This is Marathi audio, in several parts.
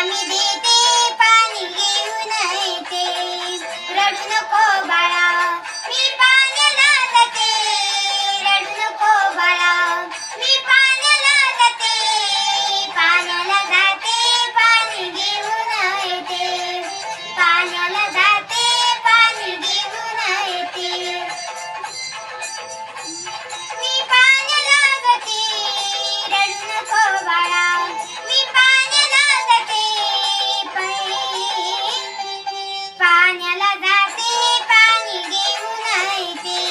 मी देते पाणी घेऊन येते. रडू नको बाळा मी पाण्याला जाते. रडू नको बाळा मी पाण्याला जाते. पाण्याला जाते पाणी घेऊन येते. पाण्याला जाते पाणी घेऊन येते. मी पाण्याला जाते. रडू नको बाळा मी पाण्याला जाते. पाण्याला जाते पाणी घेऊन येते.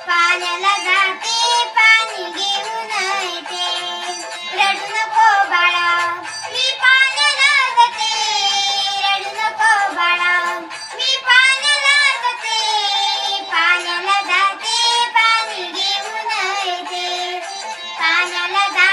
पाण्याला जाते पाणी घेऊन येते. रडू नको बाळा मी पाण्याला जाते. रडू नको बाळा मी पाण्याला जाते. पाण्याला जाते पाणी घेऊन येते. पाण्याला जाते